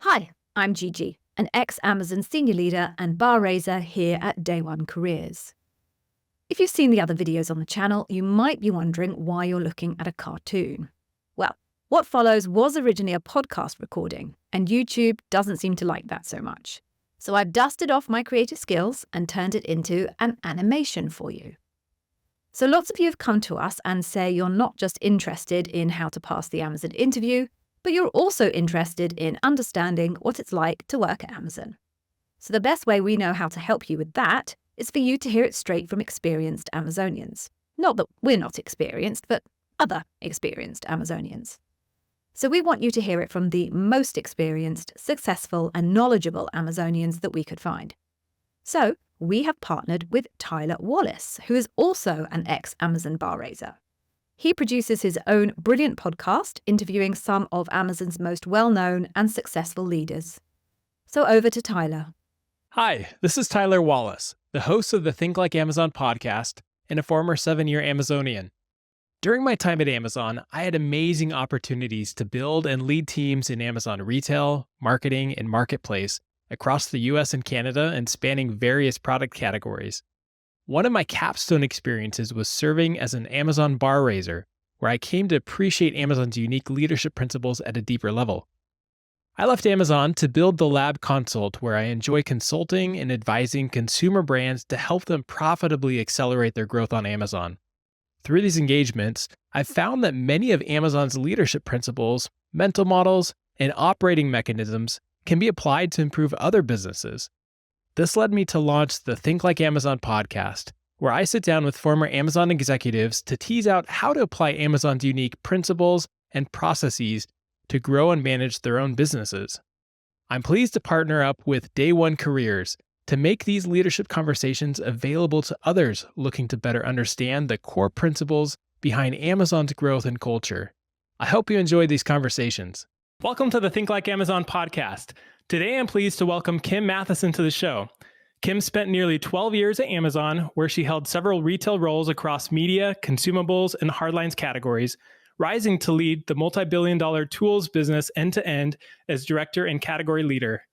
Hi, I'm Gigi, an ex-Amazon senior leader and bar raiser here at Day One Careers. If you've seen the other videos on the channel, you might be wondering why you're looking at a cartoon. Well, what follows was originally a podcast recording, and YouTube doesn't seem to like that so much. So I've dusted off my creative skills and turned it into an animation for you. So lots of you have come to us and say you're not just interested in how to pass the Amazon interview, but you're also interested in understanding what it's like to work at Amazon. So the best way we know how to help you with that is for you to hear it straight from experienced Amazonians. Not that we're not experienced, but other experienced Amazonians. So we want you to hear it from the most experienced, successful, and knowledgeable Amazonians that we could find. So we have partnered with Tyler Wallace, who is also an ex-Amazon bar raiser. He produces his own brilliant podcast, interviewing some of Amazon's most well-known and successful leaders. So over to Tyler. Hi, this is Tyler Wallace, the host of the Think Like Amazon podcast and a former 7-year Amazonian. During my time at Amazon, I had amazing opportunities to build and lead teams in Amazon retail, marketing, and marketplace across the US and Canada and spanning various product categories. One of my capstone experiences was serving as an Amazon bar raiser, where I came to appreciate Amazon's unique leadership principles at a deeper level. I left Amazon to build the Lab Consult, where I enjoy consulting and advising consumer brands to help them profitably accelerate their growth on Amazon. Through these engagements, I've found that many of Amazon's leadership principles, mental models, and operating mechanisms can be applied to improve other businesses. This led me to launch the Think Like Amazon podcast, where I sit down with former Amazon executives to tease out how to apply Amazon's unique principles and processes to grow and manage their own businesses. I'm pleased to partner up with Day One Careers to make these leadership conversations available to others looking to better understand the core principles behind Amazon's growth and culture. I hope you enjoyed these conversations. Welcome to the Think Like Amazon podcast. Today, I'm pleased to welcome Kim Matheson to the show. Kim spent nearly 12 years at Amazon, where she held several retail roles across media, consumables, and hardlines categories, rising to lead the multi-billion-dollar tools business end-to-end as director and category leader.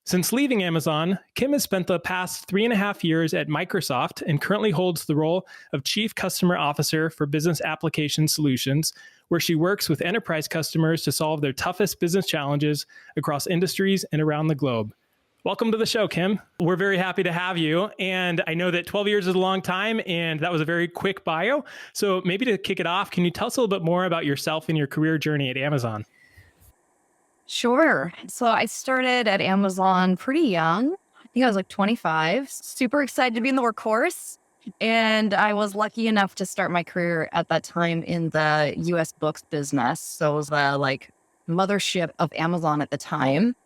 Since leaving Amazon, Kim has spent the past 3.5 years at Microsoft and currently holds the role of Chief Customer Officer for Business Application Solutions, where she works with enterprise customers to solve their toughest business challenges across industries and around the globe. Welcome to the show, Kim. We're very happy to have you. And I know that 12 years is a long time, and that was a very quick bio. So maybe to kick it off, can you tell us a little bit more about yourself and your career journey at Amazon? Sure. So I started at Amazon pretty young. I think I was like 25, super excited to be in the workforce. And I was lucky enough to start my career at that time in the US books business. So it was the mothership of Amazon at the time,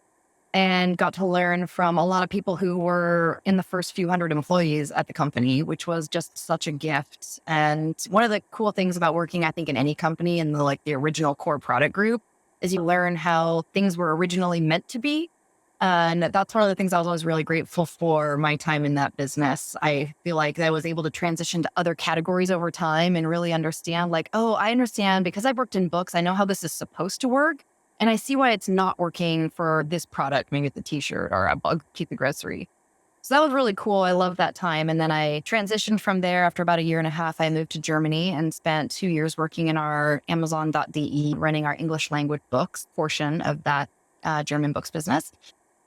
and got to learn from a lot of people who were in the first few hundred employees at the company, which was just such a gift. And one of the cool things about working, I think, in any company in the original core product group is you learn how things were originally meant to be. And that's one of the things I was always really grateful for my time in that business. I feel like I was able to transition to other categories over time and really understand I understand because I've worked in books, I know how this is supposed to work. And I see why it's not working for this product, maybe it's a t-shirt or a bug keep the grocery. So that was really cool. I loved that time. And then I transitioned from there. After about 1.5 years, I moved to Germany and spent 2 years working in our Amazon.de, running our English language books portion of that German books business.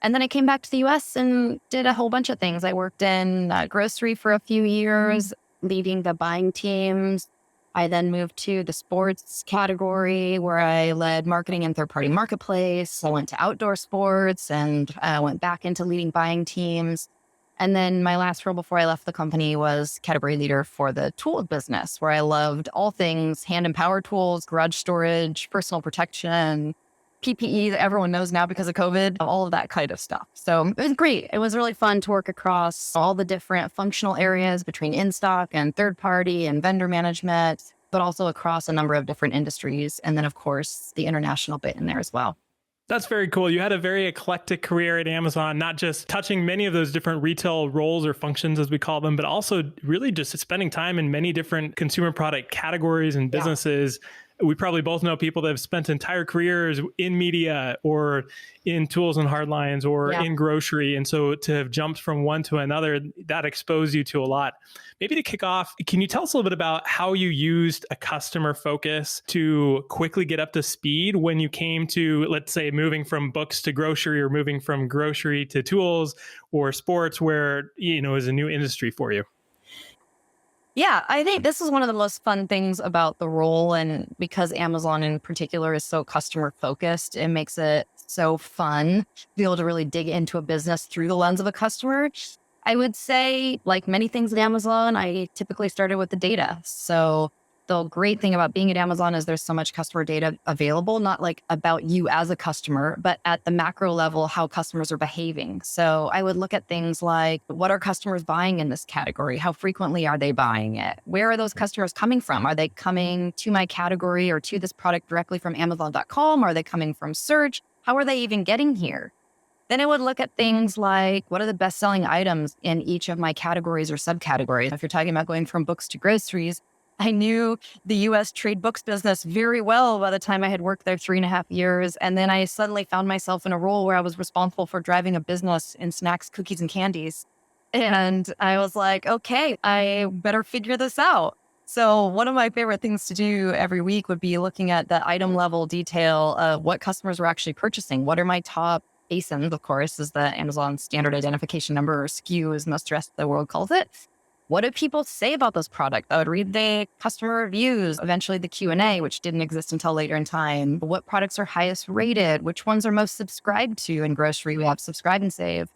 And then I came back to the US and did a whole bunch of things. I worked in grocery for a few years, leading the buying teams. I then moved to the sports category, where I led marketing and third-party marketplace. I went to outdoor sports and went back into leading buying teams. And then my last role before I left the company was category leader for the tools business, where I loved all things hand and power tools, garage storage, personal protection, PPE that everyone knows now because of COVID, all of that kind of stuff. So it was great. It was really fun to work across all the different functional areas between in-stock and third-party and vendor management, but also across a number of different industries. And then, of course, the international bit in there as well. That's very cool. You had a very eclectic career at Amazon, not just touching many of those different retail roles or functions, as we call them, but also really just spending time in many different consumer product categories and businesses. we probably both know people that have spent entire careers in media or in tools and hard lines or in grocery. And so to have jumped from one to another, that exposed you to a lot. Maybe to kick off, can you tell us a little bit about how you used a customer focus to quickly get up to speed when you came to, let's say, moving from books to grocery or moving from grocery to tools or sports, where, is a new industry for you? Yeah, I think this is one of the most fun things about the role. And because Amazon in particular is so customer focused, it makes it so fun to be able to really dig into a business through the lens of a customer. I would say, like many things at Amazon, I typically started with the data. So the great thing about being at Amazon is there's so much customer data available, not like about you as a customer, but at the macro level, how customers are behaving. So I would look at things like, what are customers buying in this category? How frequently are they buying it? Where are those customers coming from? Are they coming to my category or to this product directly from Amazon.com? Are they coming from search? How are they even getting here? Then I would look at things like, what are the best-selling items in each of my categories or subcategories? If you're talking about going from books to groceries, I knew the US trade books business very well by the time I had worked there 3.5 years. And then I suddenly found myself in a role where I was responsible for driving a business in snacks, cookies, and candies. And I was like, okay, I better figure this out. So one of my favorite things to do every week would be looking at the item level detail of what customers were actually purchasing. What are my top ASINs, of course, is the Amazon standard identification number, or SKU, as most the rest of the world calls it. What do people say about those products? I would read the customer reviews, eventually the Q&A, which didn't exist until later in time. What products are highest rated? Which ones are most subscribed to? In grocery, we have subscribe and save.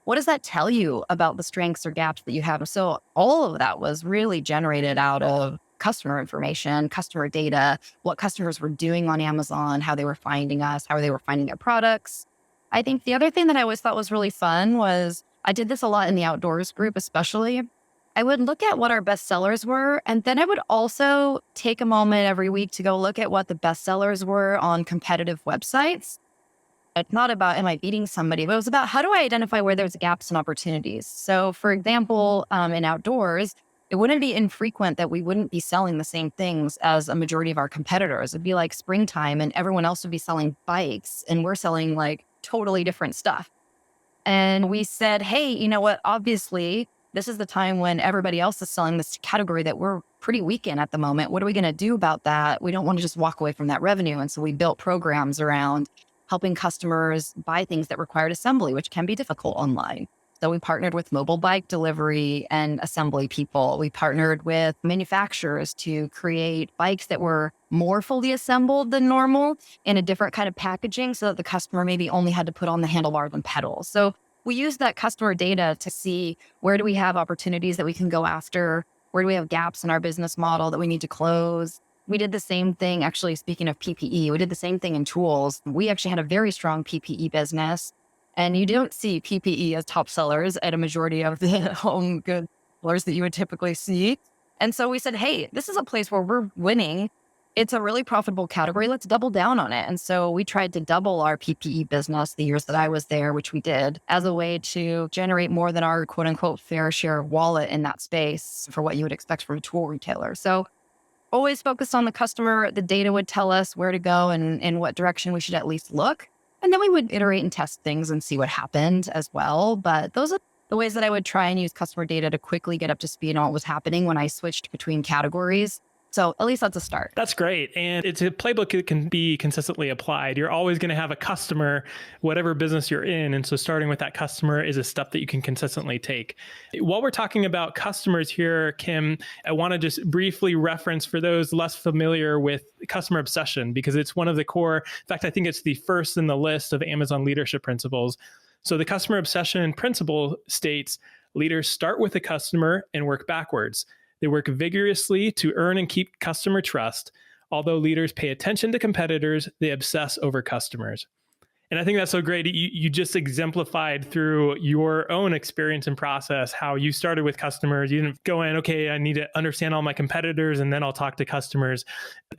What does that tell you about the strengths or gaps that you have? So all of that was really generated out of customer information, customer data, what customers were doing on Amazon, how they were finding us, how they were finding their products. I think the other thing that I always thought was really fun was, I did this a lot in the outdoors group, especially. I would look at what our best sellers were, and then I would also take a moment every week to go look at what the best sellers were on competitive websites. It's not about, am I beating somebody, but it was about, how do I identify where there's gaps and opportunities? So for example, in outdoors, it wouldn't be infrequent that we wouldn't be selling the same things as a majority of our competitors. It'd be like springtime and everyone else would be selling bikes and we're selling like totally different stuff. And we said, hey, you know what? Obviously, this is the time when everybody else is selling this category that we're pretty weak in at the moment. What are we going to do about that? We don't want to just walk away from that revenue. And so we built programs around helping customers buy things that required assembly, which can be difficult online. So we partnered with mobile bike delivery and assembly people. We partnered with manufacturers to create bikes that were more fully assembled than normal in a different kind of packaging so that the customer maybe only had to put on the handlebars and pedals. So we use that customer data to see, where do we have opportunities that we can go after? Where do we have gaps in our business model that we need to close? We did the same thing, actually, speaking of PPE, we did the same thing in tools. We actually had a very strong PPE business, and you don't see PPE as top sellers at a majority of the home goods sellers that you would typically see. And so we said, hey, this is a place where we're winning. It's a really profitable category. Let's double down on it. And so we tried to double our PPE business the years that I was there, which we did, as a way to generate more than our quote unquote fair share of wallet in that space for what you would expect from a tool retailer. So always focused on the customer. The data would tell us where to go and in what direction we should at least look. And then we would iterate and test things and see what happened as well. But those are the ways that I would try and use customer data to quickly get up to speed on what was happening when I switched between categories. So at least that's a start. That's great. And it's a playbook that can be consistently applied. You're always going to have a customer, whatever business you're in. And so starting with that customer is a step that you can consistently take. While we're talking about customers here, Kim, I want to just briefly reference for those less familiar with customer obsession, because it's one of the core, in fact, I think it's the first in the list of Amazon leadership principles. So the customer obsession principle states, leaders start with the customer and work backwards. They work vigorously to earn and keep customer trust. Although leaders pay attention to competitors, they obsess over customers. And I think that's so great. You just exemplified through your own experience and process how you started with customers. You didn't go in, okay, I need to understand all my competitors and then I'll talk to customers.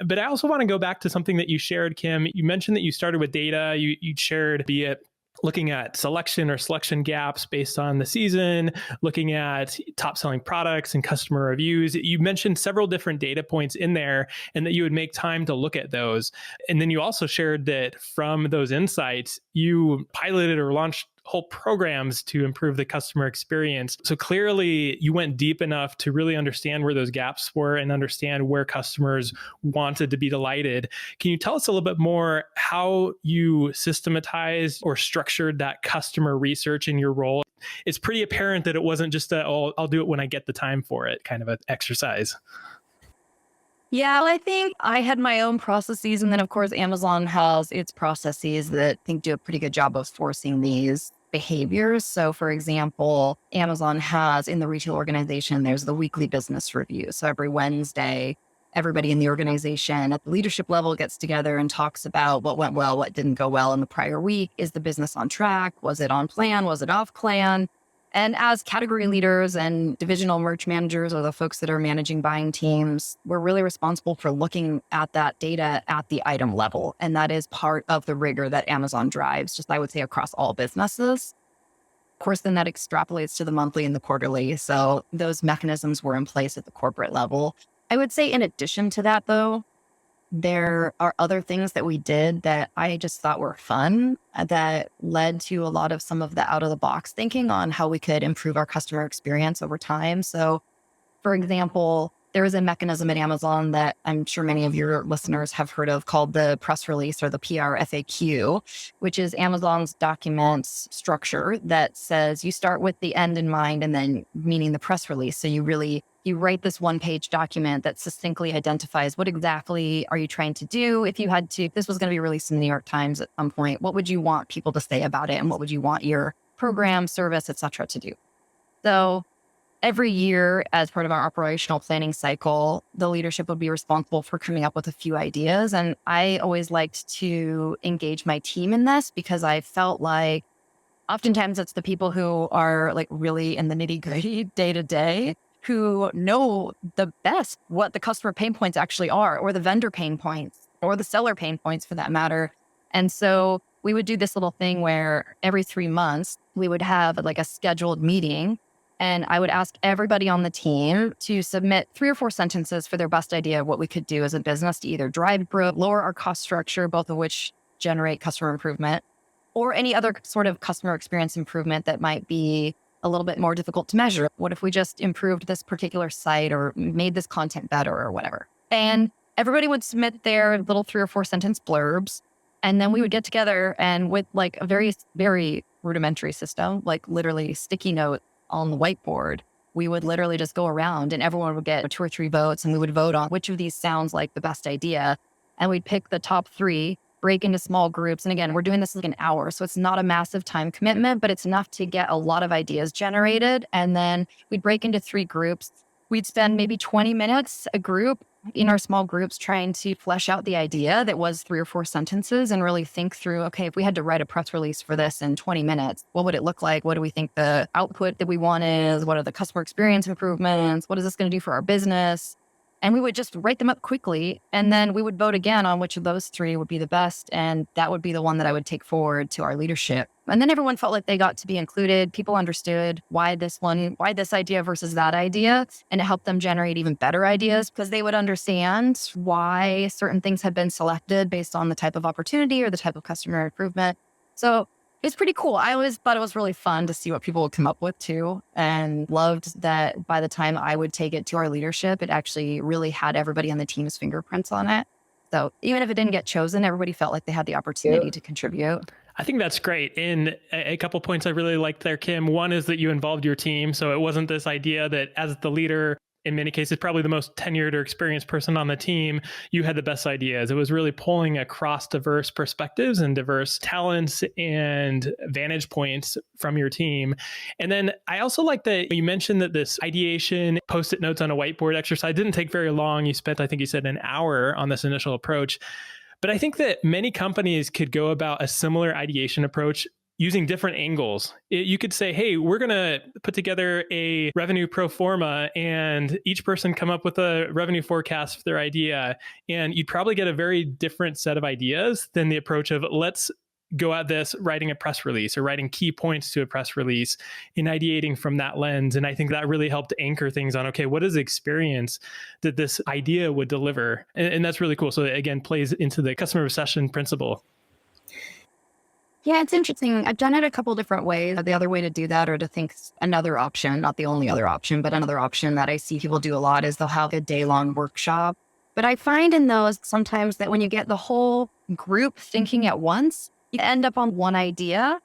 But I also want to go back to something that you shared, Kim. You mentioned that you started with data. You shared, be it looking at selection gaps based on the season, looking at top selling products and customer reviews. You mentioned several different data points in there and that you would make time to look at those. And then you also shared that from those insights, you piloted or launched whole programs to improve the customer experience. So clearly you went deep enough to really understand where those gaps were and understand where customers wanted to be delighted. Can you tell us a little bit more how you systematized or structured that customer research in your role? It's pretty apparent that it wasn't just I'll do it when I get the time for it kind of an exercise. Yeah, I think I had my own processes. And then, of course, Amazon has its processes that I think do a pretty good job of forcing these behaviors. So, for example, Amazon has in the retail organization, there's the weekly business review. So every Wednesday, everybody in the organization at the leadership level gets together and talks about what went well, what didn't go well in the prior week. Is the business on track? Was it on plan? Was it off plan? And as category leaders and divisional merch managers or the folks that are managing buying teams, we're really responsible for looking at that data at the item level. And that is part of the rigor that Amazon drives, just I would say across all businesses. Of course, then that extrapolates to the monthly and the quarterly. So those mechanisms were in place at the corporate level. I would say in addition to that, though, there are other things that we did that I just thought were fun that led to a lot of some of the out of the box thinking on how we could improve our customer experience over time. So, for example, there is a mechanism at Amazon that I'm sure many of your listeners have heard of called the press release or the PR FAQ, which is Amazon's documents structure that says you start with the end in mind and then meaning the press release. So you write this one-page document that succinctly identifies what exactly are you trying to do. If this was going to be released in the New York Times at some point, what would you want people to say about it? And what would you want your program, service, et cetera, to do? So every year, as part of our operational planning cycle, the leadership would be responsible for coming up with a few ideas. And I always liked to engage my team in this because I felt like oftentimes it's the people who are like really in the nitty-gritty day to day who know the best what the customer pain points actually are, or the vendor pain points, or the seller pain points for that matter. And so we would do this little thing where every 3 months we would have like a scheduled meeting. And I would ask everybody on the team to submit 3 or 4 sentences for their best idea of what we could do as a business to either drive growth, lower our cost structure, both of which generate customer improvement, or any other sort of customer experience improvement that might be a little bit more difficult to measure. What if we just improved this particular site or made this content better or whatever? And everybody would submit their little 3 or 4 sentence blurbs. And then we would get together and with like a very, very rudimentary system, like literally sticky note on the whiteboard, we would literally just go around and everyone would get 2 or 3 votes and we would vote on which of these sounds like the best idea. And we'd pick the top 3, break into small groups. And again, we're doing this like an hour. So it's not a massive time commitment, but it's enough to get a lot of ideas generated. And then we'd break into 3 groups. We'd spend maybe 20 minutes a group in our small groups trying to flesh out the idea that was 3 or 4 sentences and really think through, okay, if we had to write a press release for this in 20 minutes, what would it look like? What do we think the output that we want is? What are the customer experience improvements? What is this going to do for our business? And we would just write them up quickly. And then we would vote again on which of those 3 would be the best. And that would be the one that I would take forward to our leadership. And then everyone felt like they got to be included. People understood why this idea versus that idea. And it helped them generate even better ideas because they would understand why certain things had been selected based on the type of opportunity or the type of customer improvement. So it's pretty cool. I always thought it was really fun to see what people would come up with too, and loved that by the time I would take it to our leadership, it actually really had everybody on the team's fingerprints on it. So even if it didn't get chosen, everybody felt like they had the opportunity to contribute. I think that's great. And a couple points I really liked there, Kim. One is that you involved your team. So it wasn't this idea that as the leader, in many cases, probably the most tenured or experienced person on the team, you had the best ideas. It was really pulling across diverse perspectives and diverse talents and vantage points from your team. And then I also like that you mentioned that this ideation, post-it notes on a whiteboard exercise didn't take very long. You spent, I think you said, an hour on this initial approach. But I think that many companies could go about a similar ideation approach using different angles. You could say, hey, we're going to put together a revenue pro forma and each person come up with a revenue forecast for their idea. And you'd probably get a very different set of ideas than the approach of let's go at this writing a press release or writing key points to a press release and ideating from that lens. And I think that really helped anchor things on, okay, what is the experience that this idea would deliver? And that's really cool. So it, again, plays into the customer obsession principle. Yeah, it's interesting. I've done it a couple different ways. The other way to do that, or to think another option, not the only other option, but another option that I see people do a lot, is they'll have a day-long workshop. But I find in those sometimes that when you get the whole group thinking at once, you end up on one idea,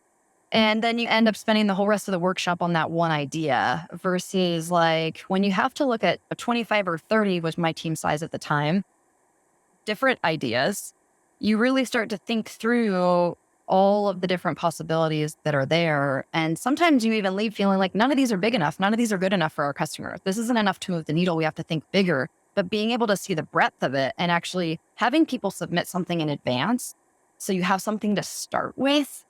and then you end up spending the whole rest of the workshop on that one idea, versus like when you have to look at a 25 or 30, was my team size at the time, different ideas, you really start to think through all of the different possibilities that are there. And sometimes you even leave feeling like none of these are big enough. None of these are good enough for our customer. This isn't enough to move the needle. We have to think bigger. But being able to see the breadth of it and actually having people submit something in advance so you have something to start with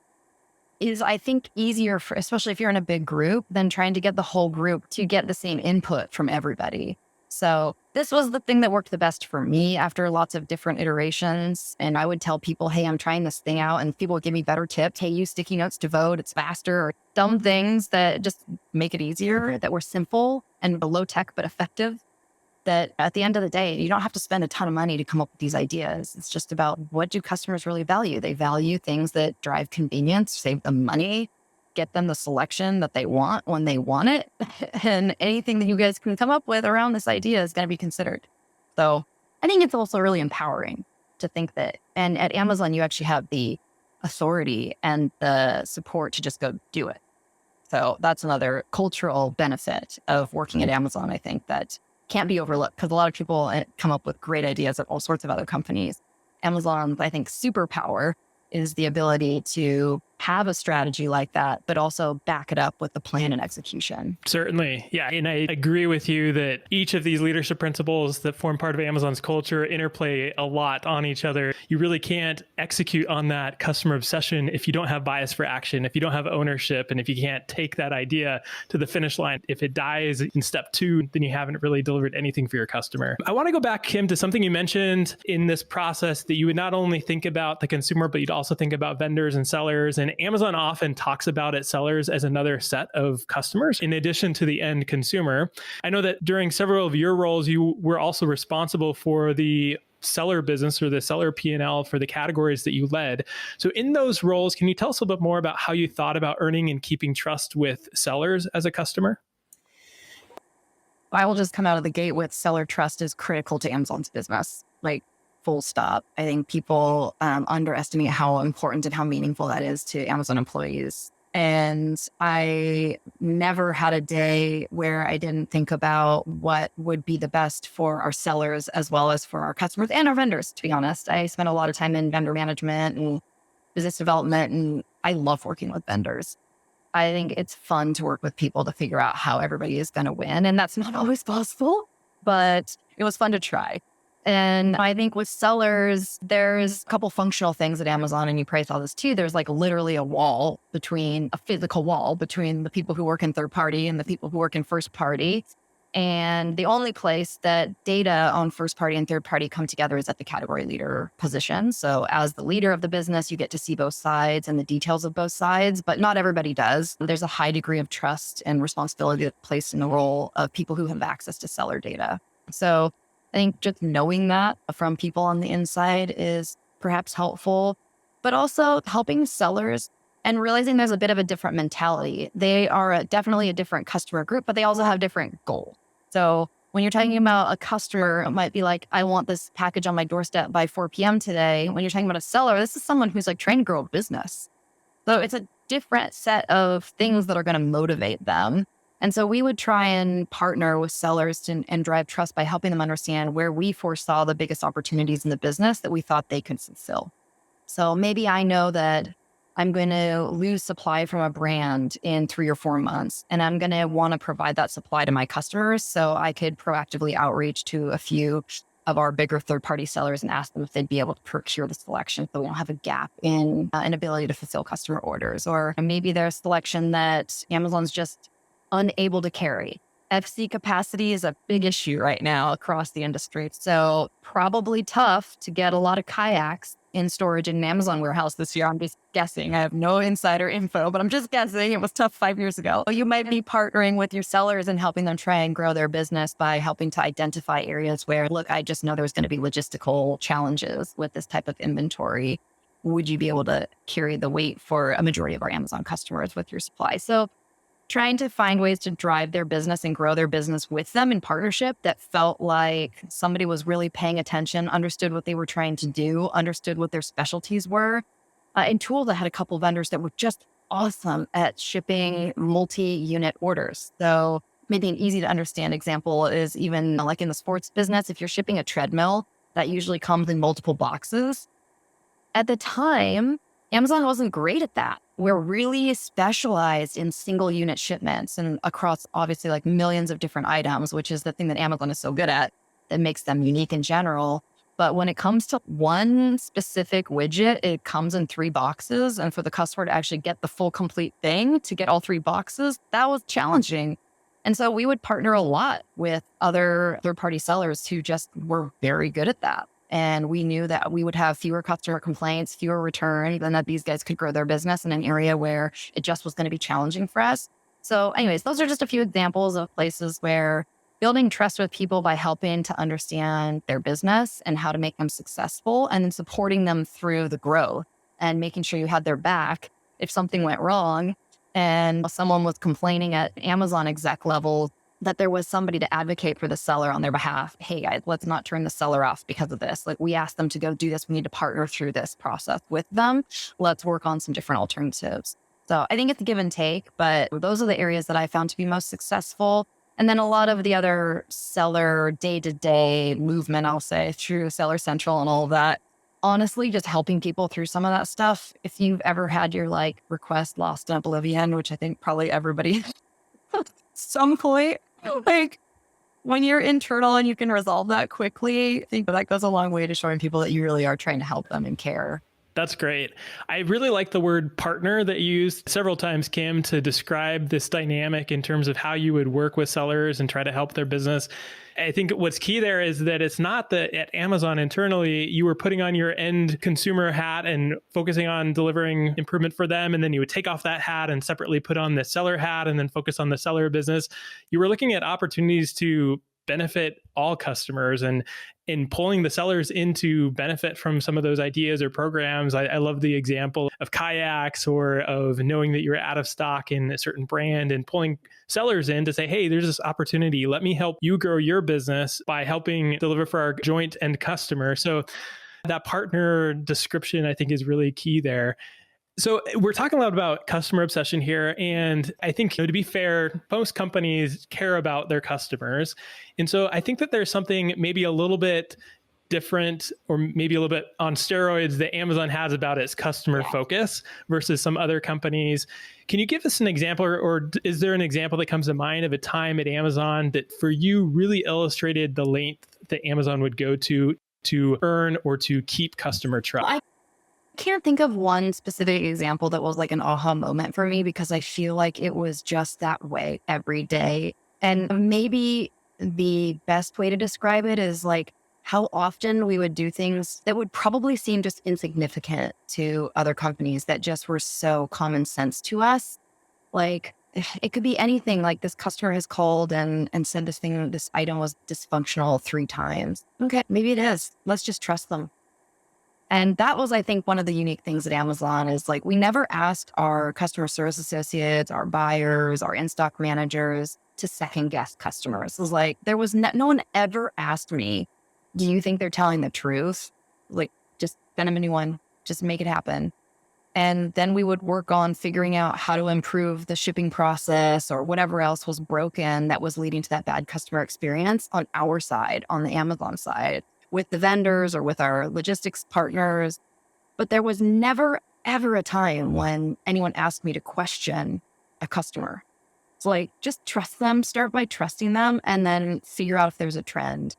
is, I think, easier for, especially if you're in a big group, than trying to get the whole group to get the same input from everybody. So this was the thing that worked the best for me after lots of different iterations. And I would tell people, hey, I'm trying this thing out, and people would give me better tips. Hey, use sticky notes to vote. It's faster, or dumb things that just make it easier, that were simple and low tech, but effective. That at the end of the day, you don't have to spend a ton of money to come up with these ideas. It's just about, what do customers really value? They value things that drive convenience, save them money, get them the selection that they want when they want it. And anything that you guys can come up with around this idea is going to be considered. So I think it's also really empowering to think that, and at Amazon, you actually have the authority and the support to just go do it. So that's another cultural benefit of working at Amazon, I think, that can't be overlooked, because a lot of people come up with great ideas at all sorts of other companies. Amazon's, I think, superpower is the ability to have a strategy like that, but also back it up with the plan and execution. Certainly. Yeah. And I agree with you that each of these leadership principles that form part of Amazon's culture interplay a lot on each other. You really can't execute on that customer obsession if you don't have bias for action, if you don't have ownership, and if you can't take that idea to the finish line. If it dies in step 2, then you haven't really delivered anything for your customer. I want to go back, Kim, to something you mentioned in this process, that you would not only think about the consumer, but you'd also think about vendors and sellers. And Amazon often talks about its sellers as another set of customers in addition to the end consumer. I know that during several of your roles, you were also responsible for the seller business, or the seller P&L for the categories that you led. So in those roles, can you tell us a little bit more about how you thought about earning and keeping trust with sellers as a customer? I will just come out of the gate with, seller trust is critical to Amazon's business. Like, full stop. I think people underestimate how important and how meaningful that is to Amazon employees. And I never had a day where I didn't think about what would be the best for our sellers, as well as for our customers and our vendors, to be honest. I spent a lot of time in vendor management and business development, and I love working with vendors. I think it's fun to work with people to figure out how everybody is going to win. And that's not always possible, but it was fun to try. And I think with sellers, there's a couple functional things at Amazon, and you probably saw this too. There's like literally a physical wall between the people who work in third party and the people who work in first party. And the only place that data on first party and third party come together is at the category leader position. So as the leader of the business, you get to see both sides and the details of both sides, but not everybody does. There's a high degree of trust and responsibility that's placed in the role of people who have access to seller data. So I think just knowing that from people on the inside is perhaps helpful, but also helping sellers and realizing there's a bit of a different mentality. They are definitely a different customer group, but they also have different goals. So when you're talking about a customer, it might be like, I want this package on my doorstep by 4 p.m. today. When you're talking about a seller, this is someone who's like trying to grow a business. So it's a different set of things that are going to motivate them. And so we would try and partner with sellers and drive trust by helping them understand where we foresaw the biggest opportunities in the business that we thought they could fulfill. So maybe I know that I'm going to lose supply from a brand in 3 or 4 months, and I'm going to want to provide that supply to my customers. So I could proactively outreach to a few of our bigger third-party sellers and ask them if they'd be able to procure the selection, so we don't have a gap in an ability to fulfill customer orders. Or maybe there's selection that Amazon's just unable to carry. FC capacity is a big issue right now across the industry. So probably tough to get a lot of kayaks in storage in an Amazon warehouse this year. I'm just guessing. I have no insider info, but I'm just guessing. It was tough 5 years ago. You might be partnering with your sellers and helping them try and grow their business by helping to identify areas where, look, I just know there's going to be logistical challenges with this type of inventory. Would you be able to carry the weight for a majority of our Amazon customers with your supply? So trying to find ways to drive their business and grow their business with them in partnership that felt like somebody was really paying attention, understood what they were trying to do, understood what their specialties were. And tools, I had a couple vendors that were just awesome at shipping multi-unit orders. So maybe an easy to understand example is even like in the sports business, if you're shipping a treadmill, that usually comes in multiple boxes. At the time, Amazon wasn't great at that. We're really specialized in single unit shipments and across obviously like millions of different items, which is the thing that Amazon is so good at that makes them unique in general. But when it comes to one specific widget, it comes in 3 boxes. And for the customer to actually get the full complete thing, to get all 3 boxes, that was challenging. And so we would partner a lot with other third-party sellers who just were very good at that. And we knew that we would have fewer customer complaints, fewer returns, and that these guys could grow their business in an area where it just was going to be challenging for us. So anyways, those are just a few examples of places where building trust with people by helping to understand their business and how to make them successful, and then supporting them through the growth and making sure you had their back if something went wrong and someone was complaining at Amazon exec level, that there was somebody to advocate for the seller on their behalf. Hey guys, let's not turn the seller off because of this. Like, we asked them to go do this. We need to partner through this process with them. Let's work on some different alternatives. So I think it's give and take, but those are the areas that I found to be most successful. And then a lot of the other seller day-to-day movement, I'll say, through Seller Central and all of that, honestly, just helping people through some of that stuff. If you've ever had your like request lost in oblivion, which I think probably everybody at some point, like when you're internal and you can resolve that quickly, I think that goes a long way to showing people that you really are trying to help them and care. That's great. I really like the word partner that you used several times, Kim, to describe this dynamic in terms of how you would work with sellers and try to help their business. I think what's key there is that it's not that at Amazon internally, you were putting on your end consumer hat and focusing on delivering improvement for them. And then you would take off that hat and separately put on the seller hat and then focus on the seller business. You were looking at opportunities to benefit all customers and in pulling the sellers into benefit from some of those ideas or programs. I love the example of kayaks or of knowing that you're out of stock in a certain brand and pulling sellers in to say, hey, there's this opportunity. Let me help you grow your business by helping deliver for our joint end customer. So that partner description, I think, is really key there. So we're talking a lot about customer obsession here. And I think, to be fair, most companies care about their customers. And so I think that there's something maybe a little bit different or maybe a little bit on steroids that Amazon has about its customer focus versus some other companies. Can you give us an example, or is there an example that comes to mind of a time at Amazon that for you really illustrated the length that Amazon would go to earn or to keep customer trust? Can't think of one specific example that was like an aha moment for me, because I feel like it was just that way every day. And maybe the best way to describe it is like how often we would do things that would probably seem just insignificant to other companies that just were so common sense to us. Like it could be anything, like this customer has called and said this item was dysfunctional 3 times. Okay, maybe it is. Let's just trust them. And that was, I think, one of the unique things at Amazon is like, we never asked our customer service associates, our buyers, our in-stock managers to second guess customers. It was like, there was no one ever asked me, do you think they're telling the truth? Like, just send them a new one, just make it happen. And then we would work on figuring out how to improve the shipping process or whatever else was broken that was leading to that bad customer experience on our side, on the Amazon side, with the vendors or with our logistics partners. But there was never, ever a time when anyone asked me to question a customer. It's like, just trust them, start by trusting them, and then figure out if there's a trend.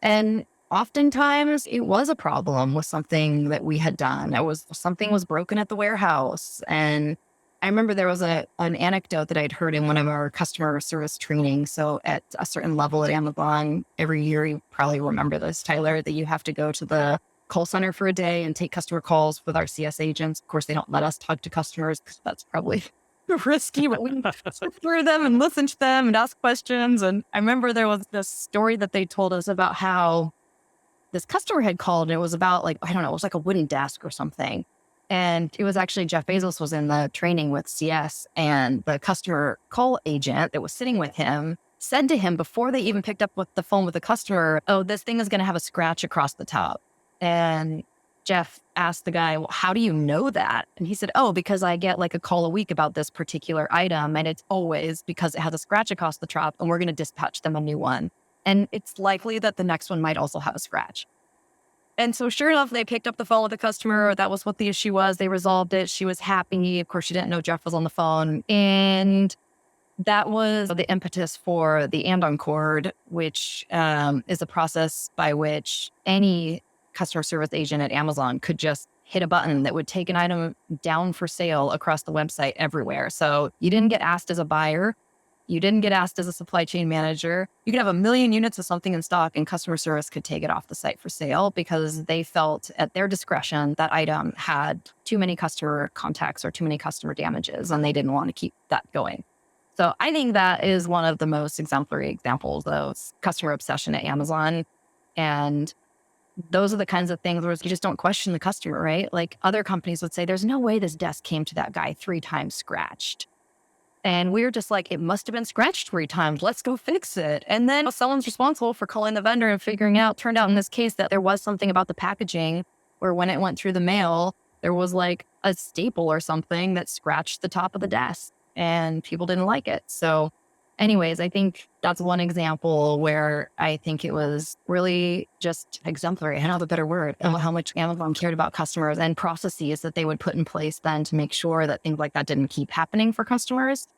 And oftentimes it was a problem with something that we had done. Something was broken at the warehouse. And I remember there was an anecdote that I'd heard in one of our customer service trainings. So at a certain level at Amazon, every year, you probably remember this, Tyler, that you have to go to the call center for a day and take customer calls with our CS agents. Of course, they don't let us talk to customers because that's probably risky, but we sit through them and listen to them and ask questions. And I remember there was this story that they told us about how this customer had called, and it was about like, I don't know, it was like a wooden desk or something. And it was actually Jeff Bezos was in the training with CS, and the customer call agent that was sitting with him said to him before they even picked up with the phone with the customer, oh, this thing is going to have a scratch across the top. And Jeff asked the guy, well, how do you know that? And he said, oh, because I get like a call a week about this particular item, and it's always because it has a scratch across the top, and we're going to dispatch them a new one. And it's likely that the next one might also have a scratch. And so sure enough, they picked up the phone with the customer. That was what the issue was. They resolved it. She was happy. Of course, she didn't know Jeff was on the phone. And that was the impetus for the and-on cord, which is a process by which any customer service agent at Amazon could just hit a button that would take an item down for sale across the website everywhere. So you didn't get asked as a buyer. You didn't get asked as a supply chain manager. You could have 1 million units of something in stock and customer service could take it off the site for sale because they felt at their discretion that item had too many customer contacts or too many customer damages, and they didn't want to keep that going. So I think that is one of the most exemplary examples of customer obsession at Amazon. And those are the kinds of things where you just don't question the customer, right? Like other companies would say, there's no way this desk came to that guy 3 times scratched. And we were just like, it must have been scratched 3 times. Let's go fix it. And then someone's responsible for calling the vendor and figuring out, turned out in this case that there was something about the packaging where when it went through the mail, there was like a staple or something that scratched the top of the desk and people didn't like it. So anyways, I think that's one example where I think it was really just exemplary. I don't have a better word of how much Amazon cared about customers and processes that they would put in place then to make sure that things like that didn't keep happening for customers.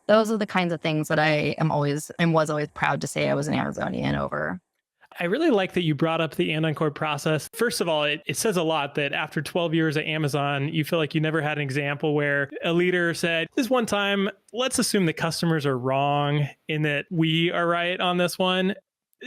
Those are the kinds of things that I am always and was always proud to say I was an Amazonian over. I really like that you brought up the and-on cord process. First of all, it says a lot that after 12 years at Amazon, you feel like you never had an example where a leader said, this one time, let's assume the customers are wrong in that we are right on this one.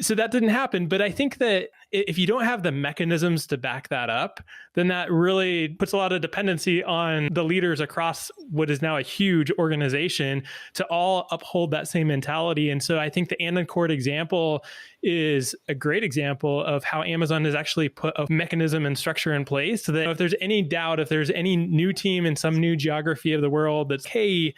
So that didn't happen. But I think that if you don't have the mechanisms to back that up, then that really puts a lot of dependency on the leaders across what is now a huge organization to all uphold that same mentality. And so I think the and-on cord example is a great example of how Amazon has actually put a mechanism and structure in place so that if there's any doubt, if there's any new team in some new geography of the world that's, hey,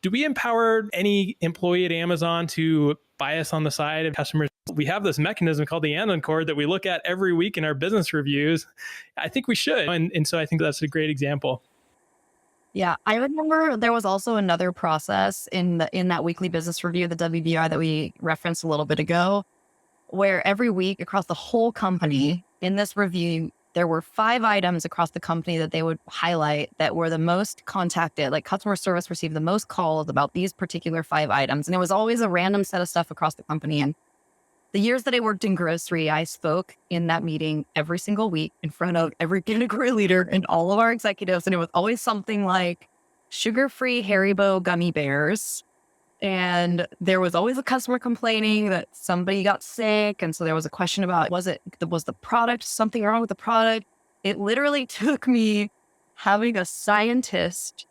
do we empower any employee at Amazon to bias on the side of customers? We have this mechanism called the and-on cord that we look at every week in our business reviews. I think we should. And so I think that's a great example. Yeah, I remember there was also another process in that weekly business review, the WBR that we referenced a little bit ago, where every week across the whole company in this review, there were 5 items across the company that they would highlight that were the most contacted, like customer service received the most calls about these particular 5 items. And it was always a random set of stuff across the company. And the years that I worked in grocery, I spoke in that meeting every single week in front of every category leader and all of our executives. And it was always something like sugar-free Haribo gummy bears. And there was always a customer complaining that somebody got sick. And so there was a question about, was the product, something wrong with the product? It literally took me having a scientist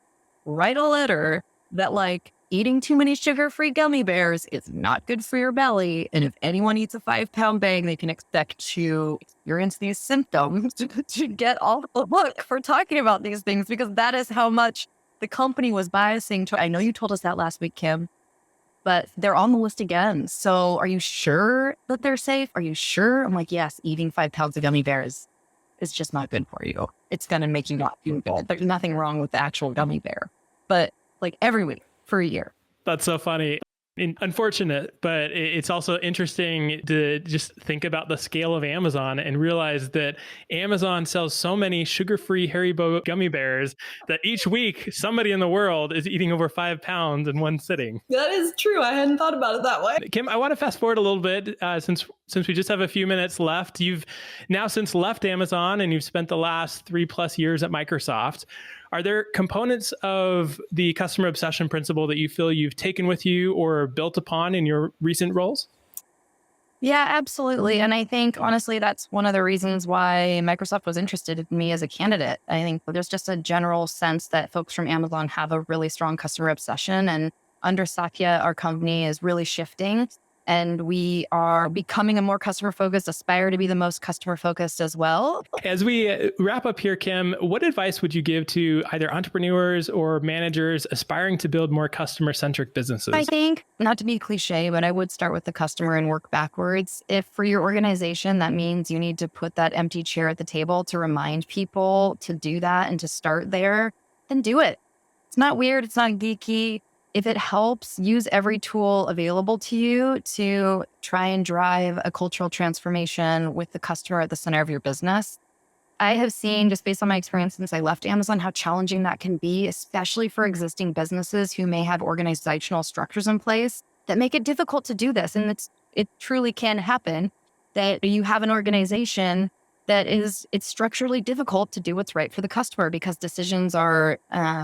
write a letter that like eating too many sugar-free gummy bears is not good for your belly. And if anyone eats a 5-pound bag, they can expect to experience these symptoms to get all the book for talking about these things, because that is how much the company was biasing to. I know you told us that last week, Kim, but they're on the list again. So are you sure that they're safe? Are you sure? I'm like, yes, eating 5 pounds of gummy bears is just not good for you. It's going to make you not feel good. There's nothing wrong with the actual gummy bear. But like every week for a year. That's so funny. Unfortunate, but it's also interesting to just think about the scale of Amazon and realize that Amazon sells so many sugar-free Haribo gummy bears that each week somebody in the world is eating over 5 pounds in one sitting. That is true. I hadn't thought about it that way. Kim, I want to fast forward a little bit since we just have a few minutes left. You've now since left Amazon and you've spent the last 3+ years at Microsoft. Are there components of the customer obsession principle that you feel you've taken with you or built upon in your recent roles? Yeah, absolutely. And I think honestly, that's one of the reasons why Microsoft was interested in me as a candidate. I think there's just a general sense that folks from Amazon have a really strong customer obsession. And under Satya, our company is really shifting. And we are becoming a more customer focused, aspire to be the most customer focused as well. As we wrap up here, Kim, what advice would you give to either entrepreneurs or managers aspiring to build more customer-centric businesses? I think, not to be cliche, but I would start with the customer and work backwards. If for your organization, that means you need to put that empty chair at the table to remind people to do that and to start there, then do it. It's not weird. It's not geeky. If it helps, use every tool available to you to try and drive a cultural transformation with the customer at the center of your business. I have seen, just based on my experience since I left Amazon, how challenging that can be, especially for existing businesses who may have organizational structures in place that make it difficult to do this. And it truly can happen that you have an organization that it's structurally difficult to do what's right for the customer because decisions are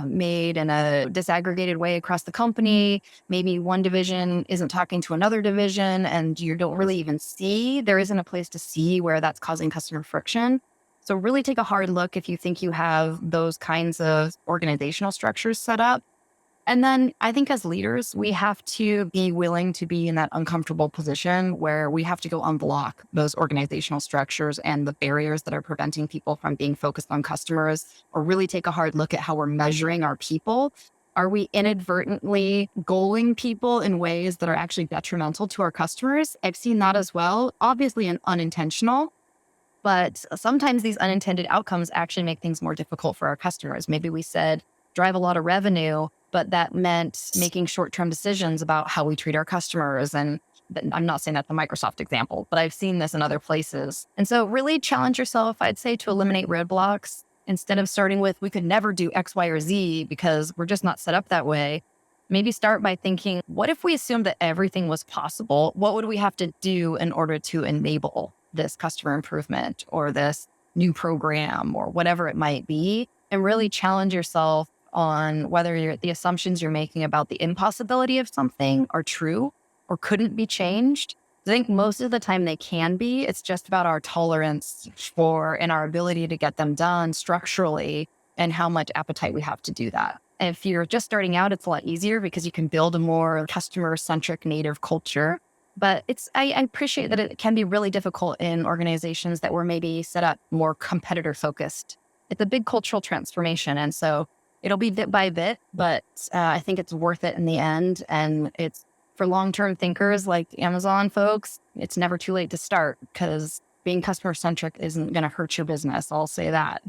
made in a disaggregated way across the company. Maybe one division isn't talking to another division and you don't really even see, there isn't a place to see where that's causing customer friction. So really take a hard look if you think you have those kinds of organizational structures set up. And then I think as leaders, we have to be willing to be in that uncomfortable position where we have to go unblock those organizational structures and the barriers that are preventing people from being focused on customers, or really take a hard look at how we're measuring our people. Are we inadvertently goaling people in ways that are actually detrimental to our customers? I've seen that as well, obviously unintentional. But sometimes these unintended outcomes actually make things more difficult for our customers. Maybe we said drive a lot of revenue, but that meant making short-term decisions about how we treat our customers. And I'm not saying that's a Microsoft example, but I've seen this in other places. And so really challenge yourself, I'd say, to eliminate roadblocks. Instead of starting with, we could never do X, Y, or Z because we're just not set up that way. Maybe start by thinking, what if we assumed that everything was possible? What would we have to do in order to enable this customer improvement or this new program or whatever it might be? And really challenge yourself on whether the assumptions you're making about the impossibility of something are true or couldn't be changed. I think most of the time they can be. It's just about our tolerance for and our ability to get them done structurally and how much appetite we have to do that. And if you're just starting out, it's a lot easier because you can build a more customer-centric native culture. But I appreciate that it can be really difficult in organizations that were maybe set up more competitor-focused. It's a big cultural transformation. And so it'll be bit by bit, but I think it's worth it in the end. And it's for long-term thinkers like Amazon folks, it's never too late to start because being customer-centric isn't going to hurt your business. I'll say that.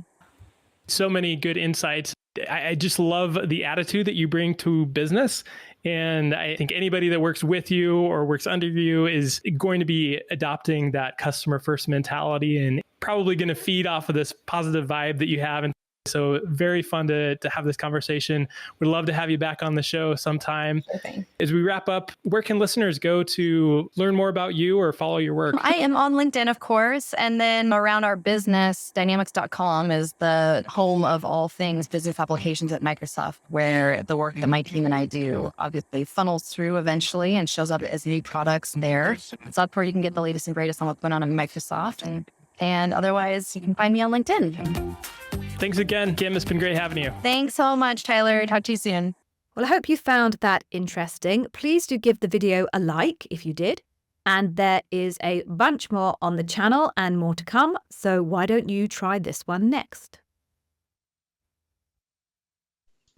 So many good insights. I just love the attitude that you bring to business. And I think anybody that works with you or works under you is going to be adopting that customer first mentality and probably going to feed off of this positive vibe that you have. And so very fun to have this conversation. We'd love to have you back on the show sometime. Okay. As we wrap up, where can listeners go to learn more about you or follow your work? I am on LinkedIn, of course. And then around our business, dynamics.com is the home of all things business applications at Microsoft, where the work that my team and I do obviously funnels through eventually and shows up as new products there. So that's where you can get the latest and greatest on what's going on in Microsoft. And otherwise, you can find me on LinkedIn. Thanks again, Kim. It's been great having you. Thanks so much, Tyler. Talk to you soon. Well, I hope you found that interesting. Please do give the video a like if you did. And there is a bunch more on the channel and more to come. So why don't you try this one next?